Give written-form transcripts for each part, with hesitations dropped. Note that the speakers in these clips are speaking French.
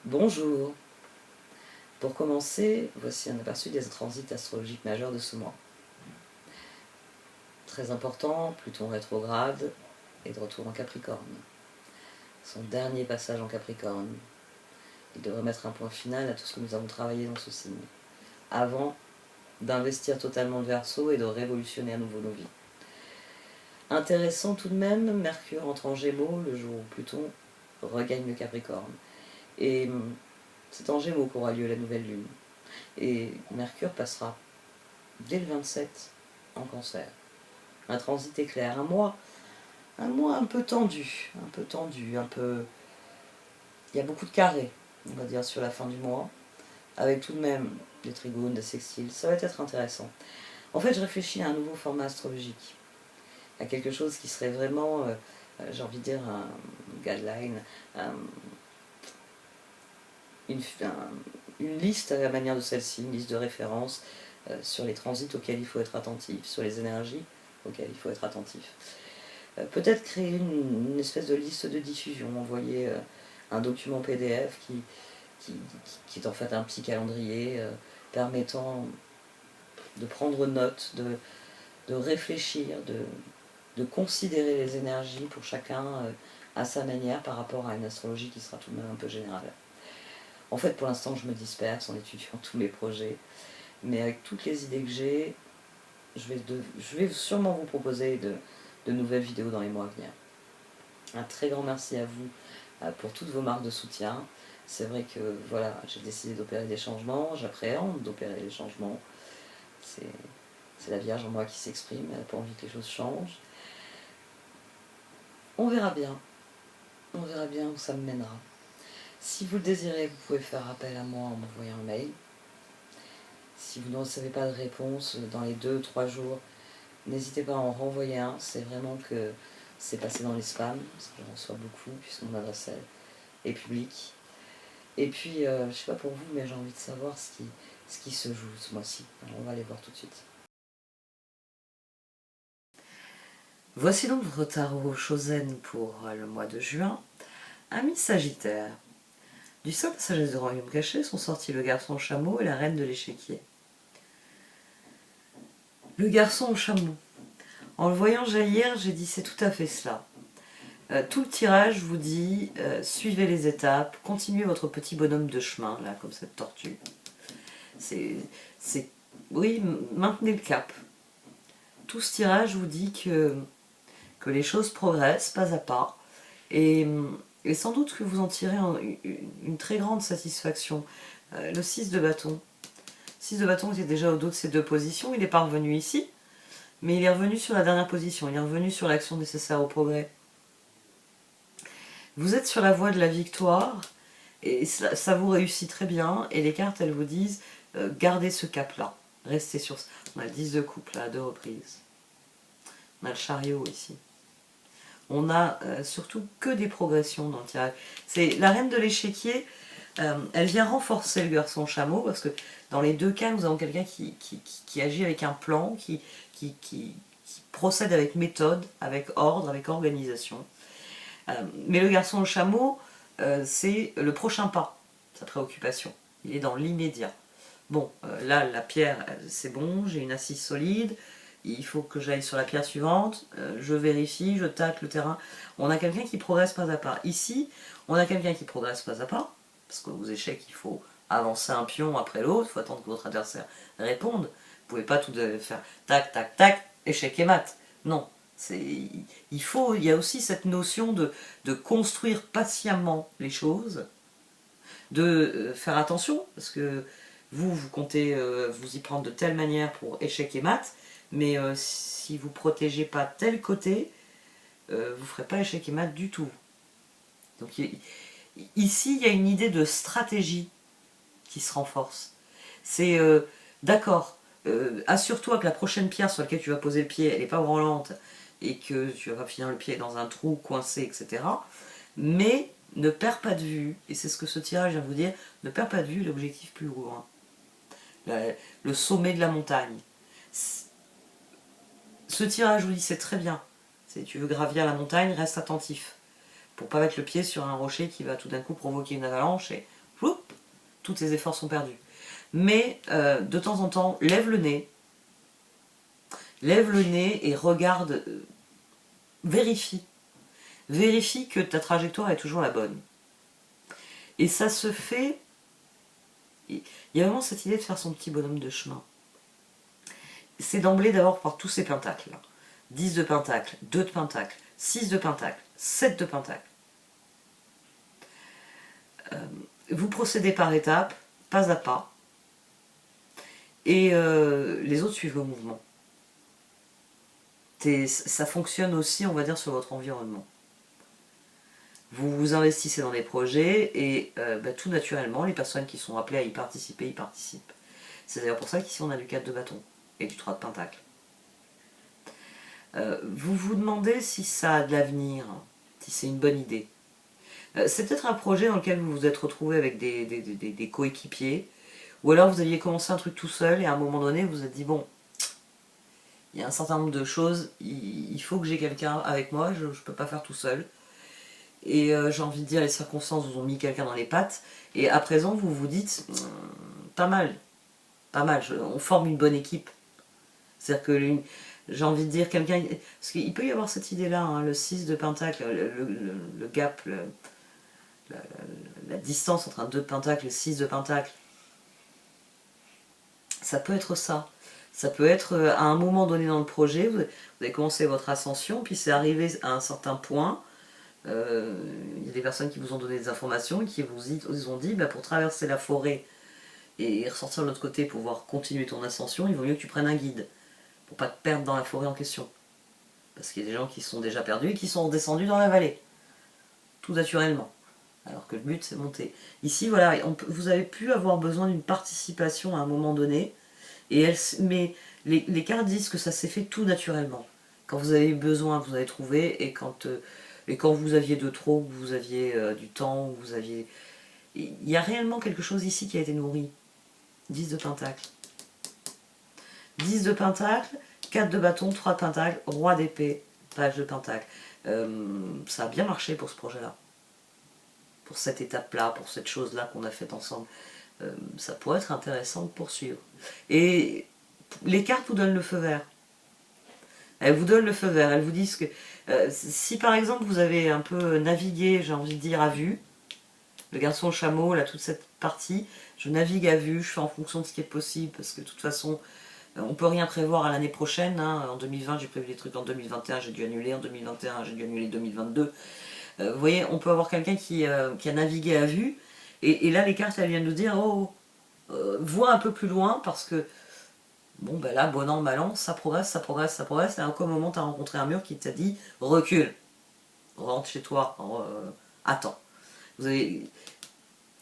Bonjour. Pour commencer, voici un aperçu des transits astrologiques majeurs de ce mois. Très important, Pluton rétrograde et de retour en Capricorne. Son dernier passage en Capricorne. Il devrait mettre un point final à tout ce que nous avons travaillé dans ce signe, avant d'investir totalement le Verseau et de révolutionner à nouveau nos vies. Intéressant tout de même, Mercure entre en Gémeaux le jour où Pluton regagne le Capricorne. Et c'est en Gémeaux qu'aura lieu la nouvelle lune. Et Mercure passera dès le 27 en Cancer. Un transit éclair, un mois un peu tendu, il y a beaucoup de carrés, on va dire, sur la fin du mois, avec tout de même des trigones, des sextiles, ça va être intéressant. En fait, je réfléchis à un nouveau format astrologique, à quelque chose qui serait vraiment, j'ai envie de dire, un guideline, une, une liste à la manière de celle-ci, une liste de références sur les transits auxquels il faut être attentif, sur les énergies auxquelles il faut être attentif. Peut-être créer une espèce de liste de diffusion, envoyer un document PDF qui est en fait un petit calendrier permettant de prendre note, de réfléchir, de considérer les énergies pour chacun à sa manière par rapport à une astrologie qui sera tout de même un peu générale. En fait, pour l'instant, je me disperse en étudiant tous mes projets, mais avec toutes les idées que j'ai, je vais sûrement vous proposer de nouvelles vidéos dans les mois à venir. Un très grand merci à vous pour toutes vos marques de soutien. C'est vrai que voilà, j'ai décidé d'opérer des changements, j'appréhende d'opérer des changements. C'est la Vierge en moi qui s'exprime, elle n'a pas envie que les choses changent. On verra bien où ça me mènera. Si vous le désirez, vous pouvez faire appel à moi en m'envoyant un mail. Si vous ne recevez pas de réponse dans les 2-3 jours, n'hésitez pas à en renvoyer un. C'est vraiment que c'est passé dans les spams, parce que j'en reçois beaucoup, puisque mon adresse est publique. Et puis, je ne sais pas pour vous, mais j'ai envie de savoir ce qui se joue ce mois-ci. Alors, on va aller voir tout de suite. Voici donc votre tarot Chosen pour le mois de juin. Amis Sagittaire. Du sein de la sagesse du royaume caché sont sortis le garçon au chameau et la reine de l'échiquier. Le garçon au chameau. En le voyant jaillir, j'ai dit c'est tout à fait cela. Tout le tirage vous dit suivez les étapes, continuez votre petit bonhomme de chemin, là, comme cette tortue. Oui, maintenez le cap. Tout ce tirage vous dit que les choses progressent pas à pas, et sans doute que vous en tirez une très grande satisfaction. Le 6 de bâton. 6 de bâton était déjà au dos de ces deux positions, il n'est pas revenu ici, mais il est revenu sur la dernière position, il est revenu sur l'action nécessaire au progrès. Vous êtes sur la voie de la victoire, et ça vous réussit très bien, et les cartes, elles vous disent, gardez ce cap-là, restez sur ça. On a le 10 de coupe, là, à 2 reprises. On a le chariot ici. On a surtout que des progressions dans le tirage. C'est la reine de l'échiquier, elle vient renforcer le garçon chameau, parce que dans les deux cas, nous avons quelqu'un qui agit avec un plan, qui procède avec méthode, avec ordre, avec organisation. Mais le garçon au chameau, c'est le prochain pas, sa préoccupation. Il est dans l'immédiat. Bon, là, la pierre, c'est bon, j'ai une assise solide, il faut que j'aille sur la pierre suivante, je vérifie, je tâte le terrain. On a quelqu'un qui progresse pas à pas. Ici, on a quelqu'un qui progresse pas à pas, parce qu'aux échecs, il faut avancer un pion après l'autre, il faut attendre que votre adversaire réponde. Vous ne pouvez pas tout faire tac, tac, tac, échec et mat. Non, il y a aussi cette notion de construire patiemment les choses, de faire attention, parce que vous comptez vous y prendre de telle manière pour échec et mat, mais si vous ne protégez pas tel côté, vous ne ferez pas échec et mat du tout. Donc ici, il y a une idée de stratégie qui se renforce. C'est d'accord, assure-toi que la prochaine pierre sur laquelle tu vas poser le pied, elle n'est pas branlante, et que tu vas pas finir le pied dans un trou coincé, etc. Mais ne perds pas de vue, et c'est ce que ce tirage vient vous dire, ne perds pas de vue l'objectif plus lourd. Le sommet de la montagne. Ce tirage vous dit c'est très bien. Tu veux gravir la montagne, reste attentif. Pour pas mettre le pied sur un rocher qui va tout d'un coup provoquer une avalanche et tous tes efforts sont perdus. Mais de temps en temps, lève le nez et regarde, vérifie que ta trajectoire est toujours la bonne. Et ça se fait, il y a vraiment cette idée de faire son petit bonhomme de chemin. C'est d'emblée d'abord par tous ces pentacles là. 10 de pentacle, 2 de pentacle, 6 de pentacle, 7 de pentacle. Vous procédez par étapes, pas à pas, et les autres suivent le mouvement. Ça fonctionne aussi, on va dire, sur votre environnement. Vous vous investissez dans les projets et tout naturellement, les personnes qui sont appelées à y participer, y participent. C'est d'ailleurs pour ça qu'ici on a du 4 de bâton et du 3 de pentacle. Vous vous demandez si ça a de l'avenir, si c'est une bonne idée. C'est peut-être un projet dans lequel vous vous êtes retrouvé avec des coéquipiers, ou alors vous aviez commencé un truc tout seul et à un moment donné vous vous êtes dit bon, il y a un certain nombre de choses, il faut que j'ai quelqu'un avec moi, je ne peux pas faire tout seul. Et j'ai envie de dire, les circonstances vous ont mis quelqu'un dans les pattes, et à présent vous vous dites, pas mal, on forme une bonne équipe. C'est-à-dire que j'ai envie de dire quelqu'un, parce qu'il peut y avoir cette idée-là, hein, le 6 de pentacle, le gap, la distance entre un 2 de pentacle et le 6 de pentacle, ça peut être ça. Ça peut être à un moment donné dans le projet, vous avez commencé votre ascension, puis c'est arrivé à un certain point, il y a des personnes qui vous ont donné des informations et qui vous ont dit pour traverser la forêt et ressortir de l'autre côté pour pouvoir continuer ton ascension, il vaut mieux que tu prennes un guide pour pas te perdre dans la forêt en question. Parce qu'il y a des gens qui sont déjà perdus et qui sont descendus dans la vallée, tout naturellement. Alors que le but c'est monter. Ici voilà, vous avez pu avoir besoin d'une participation à un moment donné, mais les cartes disent que ça s'est fait tout naturellement. Quand vous avez eu besoin, vous avez trouvé, et quand vous aviez de trop, vous aviez du temps, vous aviez... Il y a réellement quelque chose ici qui a été nourri. 10 de pentacle. 10 de pentacle, 4 de bâton, 3 de pentacle, roi d'épée, page de pentacle. Ça a bien marché pour ce projet-là. Pour cette étape-là, pour cette chose-là qu'on a faite ensemble. Ça pourrait être intéressant de poursuivre. Et les cartes vous donnent le feu vert. Elles vous donnent le feu vert. Elles vous disent que si par exemple vous avez un peu navigué, j'ai envie de dire à vue, le garçon au chameau, là, toute cette partie, je navigue à vue, je fais en fonction de ce qui est possible, parce que de toute façon, on peut rien prévoir à l'année prochaine. Hein. En 2020, j'ai prévu des trucs en 2021, j'ai dû annuler. En 2021, j'ai dû annuler 2022. Vous voyez, on peut avoir quelqu'un qui a navigué à vue, et là, les cartes, elles viennent nous dire, oh, vois un peu plus loin, parce que, bon, ben là, bon an, mal an, ça progresse, ça progresse, ça progresse, et à un moment, tu as rencontré un mur qui t'a dit, recule, rentre chez toi, attends. Vous avez...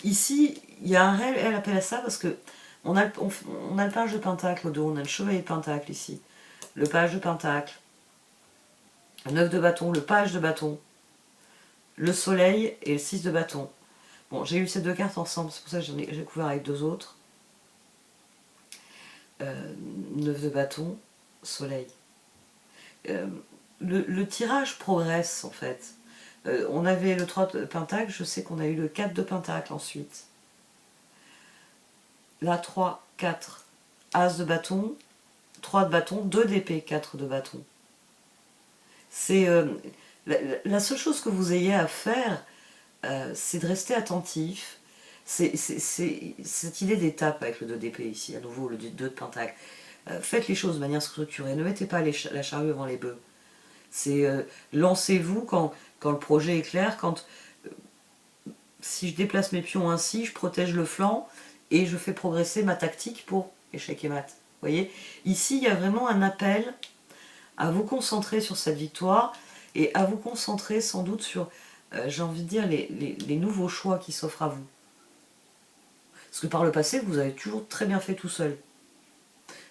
Ici, il y a un réel appel à ça, parce que on a le page de pentacle au dos, on a le chevalier de pentacle ici, le page de pentacle, le 9 de bâton, le page de bâton, le soleil et le 6 de bâton. Bon, j'ai eu ces deux cartes ensemble, c'est pour ça que j'ai couvert avec deux autres. 9 de bâton, soleil. Le tirage progresse en fait. On avait le 3 de pentacle, je sais qu'on a eu le 4 de pentacle ensuite. Là, 3, 4, as de bâton, 3 de bâton, 2 d'épée, 4 de bâton. C'est la seule chose que vous ayez à faire, c'est de rester attentif. C'est cette idée d'étape avec le 2 d'épée ici, à nouveau le 2 de pentacle. Faites les choses de manière structurée, ne mettez pas la charrue avant les bœufs. C'est lancez-vous quand le projet est clair, quand si je déplace mes pions ainsi, je protège le flanc et je fais progresser ma tactique pour échec et mat. Vous voyez, ici il y a vraiment un appel à vous concentrer sur cette victoire et à vous concentrer sans doute sur, j'ai envie de dire, les nouveaux choix qui s'offrent à vous. Parce que par le passé, vous avez toujours très bien fait tout seul.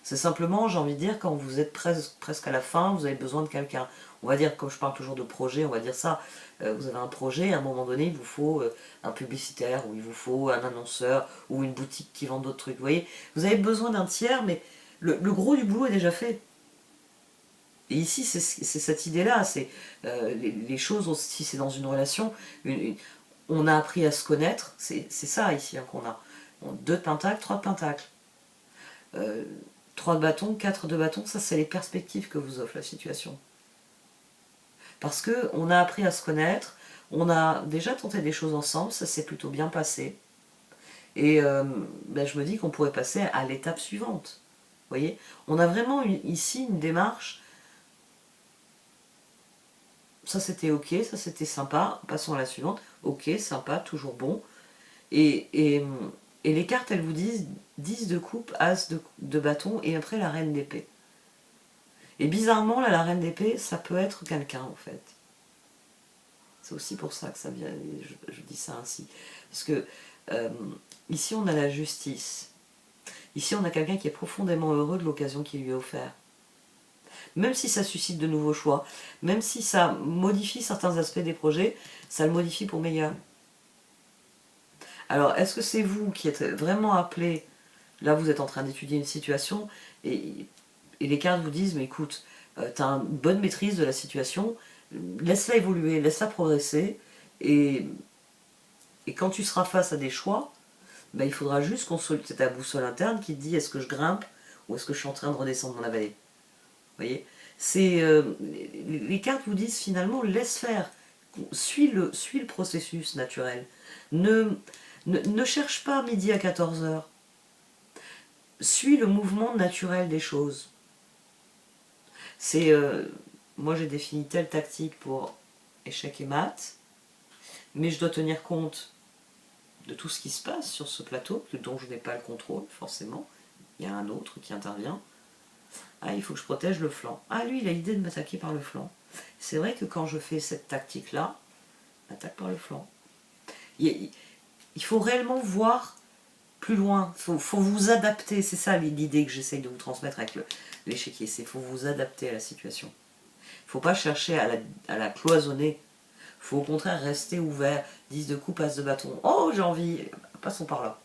C'est simplement, j'ai envie de dire, quand vous êtes presque à la fin, vous avez besoin de quelqu'un. On va dire, comme je parle toujours de projet, on va dire ça, vous avez un projet, à un moment donné, il vous faut un publicitaire, ou il vous faut un annonceur, ou une boutique qui vend d'autres trucs. Vous voyez, vous avez besoin d'un tiers, mais le gros du boulot est déjà fait. Et ici, c'est cette idée-là, c'est les choses, si c'est dans une relation, on a appris à se connaître, c'est ça ici hein, qu'on a. Bon, 2 de pentacle, 3 de pentacle. 3 de bâton, 4 de bâton, ça c'est les perspectives que vous offre la situation. Parce qu'on a appris à se connaître, on a déjà tenté des choses ensemble, ça s'est plutôt bien passé. Et ben, je me dis qu'on pourrait passer à l'étape suivante. Vous voyez, on a vraiment ici une démarche. Ça c'était ok, ça c'était sympa, passons à la suivante. Ok, sympa, toujours bon. Et les cartes, elles vous disent 10 de coupe, as de bâton, et après la reine d'épée. Et bizarrement, là, la reine d'épée, ça peut être quelqu'un, en fait. C'est aussi pour ça que ça vient, je dis ça ainsi. Parce que ici, on a la justice. Ici, on a quelqu'un qui est profondément heureux de l'occasion qui lui est offerte. Même si ça suscite de nouveaux choix, même si ça modifie certains aspects des projets, ça le modifie pour meilleur. Alors, est-ce que c'est vous qui êtes vraiment appelé, là vous êtes en train d'étudier une situation, et les cartes vous disent, mais écoute, tu as une bonne maîtrise de la situation, laisse-la évoluer, laisse-la progresser, et quand tu seras face à des choix, ben, il faudra juste consulter, c'est ta boussole interne qui te dit, est-ce que je grimpe, ou est-ce que je suis en train de redescendre dans la vallée. Vous voyez, les cartes vous disent finalement, laisse faire, suis le processus naturel. Ne cherche pas midi à 14h. Suis le mouvement naturel des choses. C'est moi j'ai défini telle tactique pour échec et maths, mais je dois tenir compte de tout ce qui se passe sur ce plateau, dont je n'ai pas le contrôle, forcément. Il y a un autre qui intervient. Ah, il faut que je protège le flanc. Ah, lui, il a l'idée de m'attaquer par le flanc. C'est vrai que quand je fais cette tactique-là, attaque par le flanc. Il faut réellement voir plus loin. Il faut vous adapter. C'est ça l'idée que j'essaye de vous transmettre avec l'échiquier. C'est qu'il faut vous adapter à la situation. Il ne faut pas chercher à la cloisonner. Il faut au contraire rester ouvert. 10 de coupe, as de bâton. Oh, j'ai envie. Passons par là.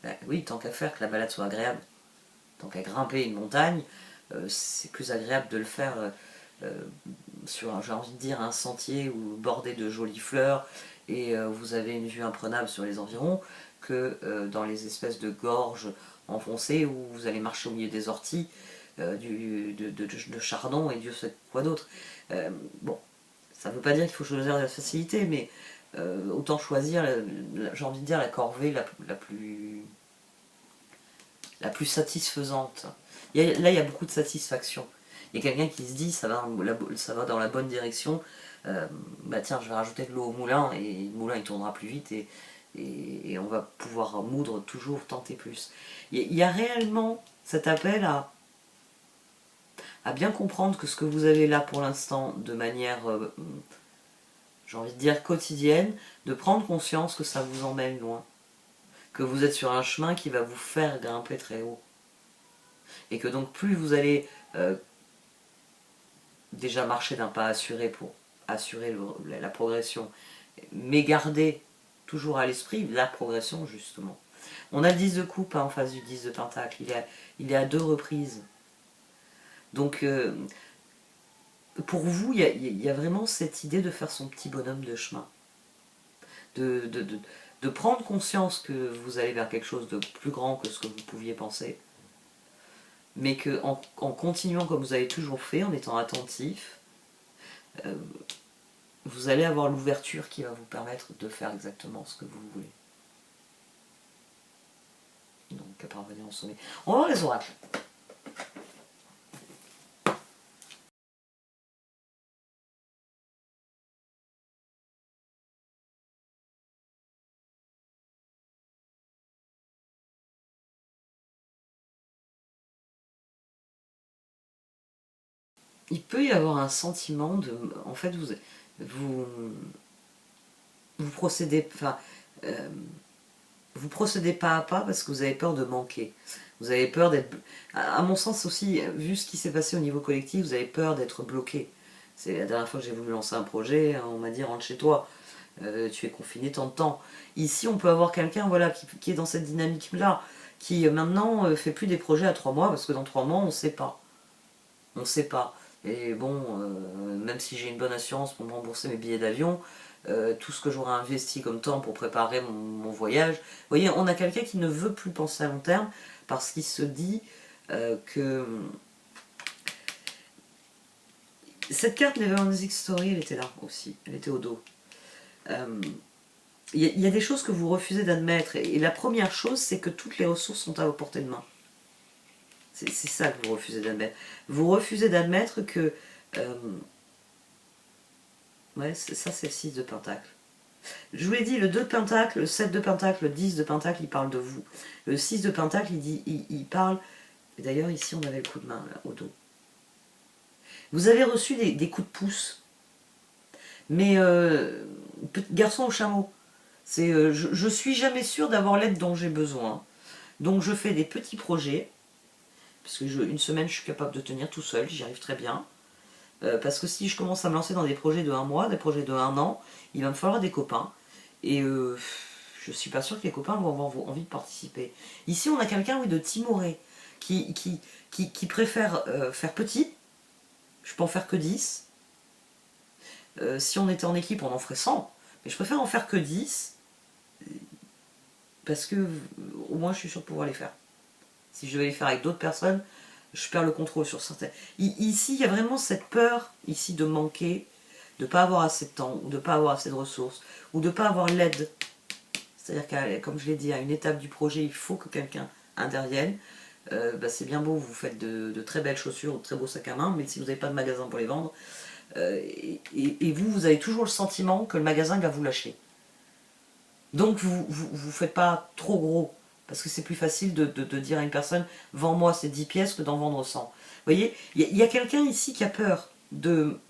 Ben, oui, tant qu'à faire que la balade soit agréable. Tant qu'à grimper une montagne, c'est plus agréable de le faire sur, j'ai envie de dire, un sentier ou bordé de jolies fleurs et vous avez une vue imprenable sur les environs que dans les espèces de gorges enfoncées où vous allez marcher au milieu des orties, de chardon et Dieu sait quoi d'autre. Bon, ça ne veut pas dire qu'il faut choisir la facilité, mais autant choisir, j'ai envie de dire, la corvée la plus satisfaisante. Là, il y a beaucoup de satisfaction. Il y a quelqu'un qui se dit, ça va dans la bonne direction, bah tiens, je vais rajouter de l'eau au moulin, et le moulin il tournera plus vite, et on va pouvoir moudre toujours, tenter plus. Il y a réellement cet appel à bien comprendre que ce que vous avez là pour l'instant, de manière, j'ai envie de dire, quotidienne, de prendre conscience que ça vous emmène loin. Que vous êtes sur un chemin qui va vous faire grimper très haut. Et que donc plus vous allez déjà marcher d'un pas assuré pour assurer la progression, mais garder toujours à l'esprit la progression justement. On a le 10 de coupe en face du 10 de pentacle, il est à 2 reprises. Donc pour vous, il y a vraiment cette idée de faire son petit bonhomme de chemin. De prendre conscience que vous allez vers quelque chose de plus grand que ce que vous pouviez penser, mais qu'en continuant comme vous avez toujours fait, en étant attentif, vous allez avoir l'ouverture qui va vous permettre de faire exactement ce que vous voulez. Donc, à parvenir au sommet. On va voir les oracles. Il peut y avoir un sentiment de... En fait, vous procédez... Enfin, vous procédez pas à pas parce que vous avez peur de manquer. Vous avez peur d'être... À mon sens aussi, vu ce qui s'est passé au niveau collectif, vous avez peur d'être bloqué. C'est la dernière fois que j'ai voulu lancer un projet, on m'a dit rentre chez toi, tu es confiné tant de temps. Ici, on peut avoir quelqu'un voilà, qui est dans cette dynamique-là, qui maintenant fait plus des projets à 3 mois, parce que dans 3 mois, on ne sait pas. On ne sait pas. Et bon, même si j'ai une bonne assurance pour me rembourser mes billets d'avion, tout ce que j'aurais investi comme temps pour préparer mon voyage. Vous voyez, on a quelqu'un qui ne veut plus penser à long terme parce qu'il se dit que... Cette carte, Never Ending Story, elle était là aussi, elle était au dos. Il y a des choses que vous refusez d'admettre, et la première chose, c'est que toutes les ressources sont à vos portées de main. C'est ça que vous refusez d'admettre. Vous refusez d'admettre que... ouais, ça c'est le 6 de Pentacle. Je vous l'ai dit, le 2 de Pentacle, le 7 de Pentacle, le 10 de Pentacle, il parle de vous. Le 6 de Pentacle, il parle... D'ailleurs, ici, on avait le coup de main, là, au dos. Vous avez reçu des coups de pouce. Mais, petit garçon au chameau, c'est je suis jamais sûre d'avoir l'aide dont j'ai besoin. Donc je fais des petits projets, parce que une semaine, je suis capable de tenir tout seul, j'y arrive très bien. Parce que si je commence à me lancer dans des projets de 1 mois, des projets de 1 an, il va me falloir des copains. Et je suis pas sûre que les copains vont avoir envie de participer. Ici, on a quelqu'un, oui, de timoré, qui préfère faire petit. Je peux en faire que 10. Si on était en équipe, on en ferait 100. Mais je préfère en faire que 10. Parce que au moins, je suis sûre de pouvoir les faire. Si je devais les faire avec d'autres personnes, je perds le contrôle sur certaines. Ici, il y a vraiment cette peur ici de manquer, de ne pas avoir assez de temps, ou de ne pas avoir assez de ressources, ou de ne pas avoir l'aide. C'est-à-dire que, comme je l'ai dit, à une étape du projet, il faut que quelqu'un intervienne. C'est bien beau, vous faites de très belles chaussures, de très beaux sacs à main, mais si vous n'avez pas de magasin pour les vendre, et vous avez toujours le sentiment que le magasin va vous lâcher. Donc vous faites pas trop gros, parce que c'est plus facile de dire à une personne « vends-moi ces 10 pièces » que d'en vendre 100. Vous voyez, il y a quelqu'un ici qui a peur de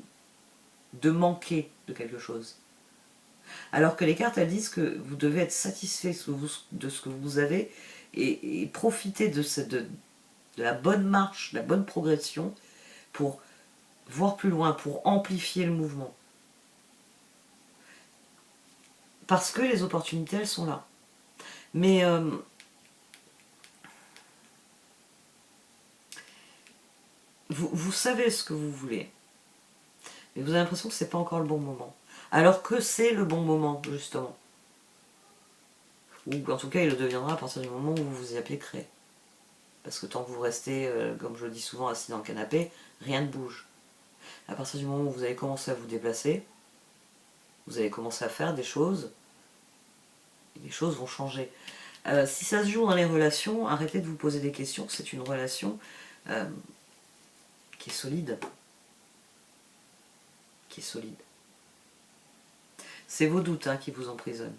manquer de quelque chose. Alors que les cartes, elles disent que vous devez être satisfait de ce que vous avez et profiter de la bonne marche, de la bonne progression pour voir plus loin, pour amplifier le mouvement. Parce que les opportunités, elles sont là. Mais vous savez ce que vous voulez. Mais vous avez l'impression que c'est pas encore le bon moment. Alors que c'est le bon moment, justement. Ou en tout cas, il le deviendra à partir du moment où vous vous y appliquerez. Parce que tant que vous restez, comme je le dis souvent, assis dans le canapé, rien ne bouge. À partir du moment où vous allez commencer à vous déplacer, vous allez commencer à faire des choses, et les choses vont changer. Si ça se joue dans les relations, arrêtez de vous poser des questions, c'est une relation qui est solide. Qui est solide. C'est vos doutes qui vous emprisonnent.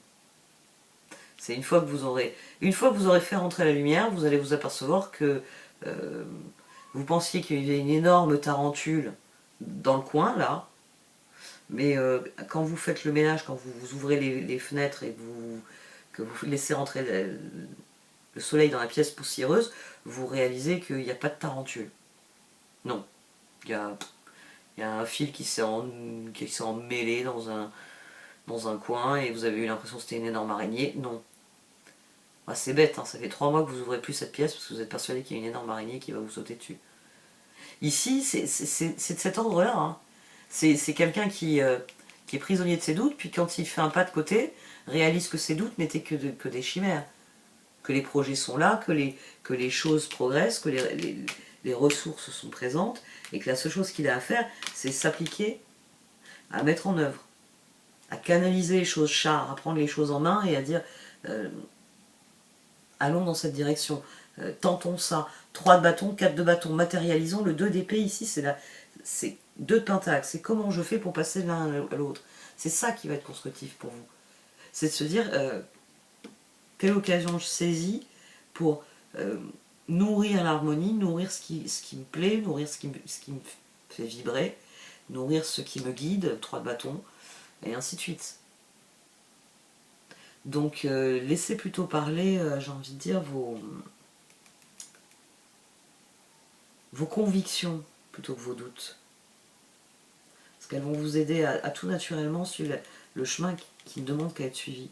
C'est une fois que vous aurez fait rentrer la lumière, vous allez vous apercevoir que vous pensiez qu'il y avait une énorme tarentule dans le coin, là, mais quand vous faites le ménage, quand vous ouvrez les fenêtres et que vous laissez rentrer le soleil dans la pièce poussiéreuse, vous réalisez qu'il n'y a pas de tarentule. Non. Il y a un fil qui s'est emmêlé dans un coin et vous avez eu l'impression que c'était une énorme araignée. Non. C'est bête, ça fait 3 mois que vous ouvrez plus cette pièce parce que vous êtes persuadé qu'il y a une énorme araignée qui va vous sauter dessus. Ici, c'est de cet ordre-là. C'est quelqu'un qui est prisonnier de ses doutes, puis quand il fait un pas de côté, réalise que ses doutes n'étaient que des chimères. Que les projets sont là, que les choses progressent, que les ressources sont présentes, et que la seule chose qu'il a à faire, c'est s'appliquer à mettre en œuvre, à canaliser les choses char, à prendre les choses en main et à dire allons dans cette direction, tentons ça. 3 de bâton, 4 de bâton, matérialisons. Le 2 d'épée ici, c'est 2 de pentacle. C'est comment je fais pour passer l'un à l'autre. C'est ça qui va être constructif pour vous. C'est de se dire quelle occasion je saisis pour nourrir l'harmonie, nourrir ce qui me plaît, nourrir ce qui me fait vibrer, nourrir ce qui me guide, 3 de bâton, et ainsi de suite. Donc laissez plutôt parler, j'ai envie de dire, vos convictions plutôt que vos doutes. Parce qu'elles vont vous aider à tout naturellement suivre le chemin qui ne demande qu'à être suivi.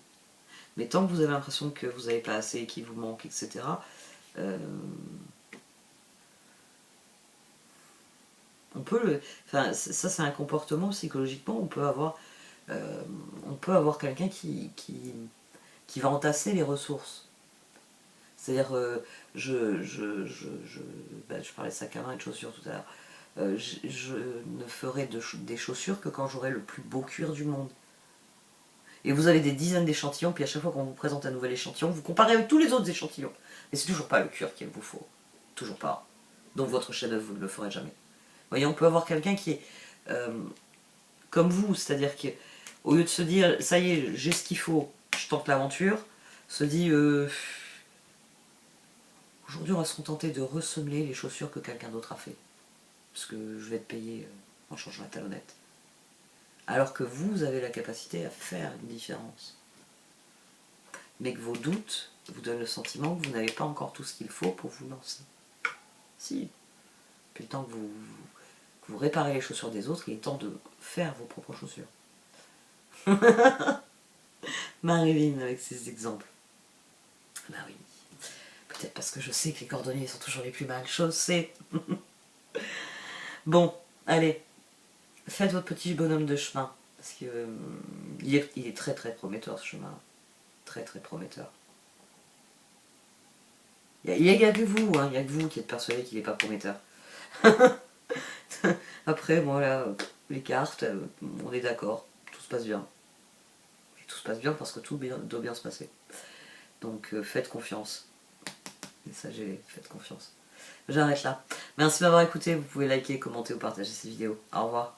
Mais tant que vous avez l'impression que vous n'avez pas assez, qu'il vous manque, etc., on peut ça c'est un comportement psychologiquement, on peut avoir on peut avoir quelqu'un qui va entasser les ressources. C'est-à-dire, je parlais de sac à main et de chaussures tout à l'heure. Je ne ferai des chaussures que quand j'aurai le plus beau cuir du monde. Et vous avez des dizaines d'échantillons, puis à chaque fois qu'on vous présente un nouvel échantillon, vous comparez avec tous les autres échantillons. Mais c'est toujours pas le cuir qu'il vous faut. Toujours pas. Donc votre chef-d'œuvre, vous ne le ferez jamais. Vous voyez, on peut avoir quelqu'un qui est comme vous, c'est-à-dire qu'au lieu de se dire, ça y est, j'ai ce qu'il faut, je tente l'aventure, se dit, aujourd'hui on va se contenter de ressemeler les chaussures que quelqu'un d'autre a fait. Parce que je vais être payé en changeant la talonnette. Alors que vous avez la capacité à faire une différence. Mais que vos doutes vous donnent le sentiment que vous n'avez pas encore tout ce qu'il faut pour vous lancer. Si. Puis le temps que vous réparez les chaussures des autres, il est temps de faire vos propres chaussures. Marilyn avec ses exemples. Bah oui. Peut-être parce que je sais que les cordonniers sont toujours les plus mal chaussés. Bon, allez. Faites votre petit bonhomme de chemin. Parce que il est très très prometteur ce chemin. Très très prometteur. Il n'y a que vous, hein, il y a que vous qui êtes persuadé qu'il n'est pas prometteur. Après, moi là, les cartes, on est d'accord, tout se passe bien. Et tout se passe bien parce que tout doit bien se passer. Donc faites confiance. Messager, faites confiance. J'arrête là. Merci de m'avoir écouté, vous pouvez liker, commenter ou partager cette vidéo. Au revoir.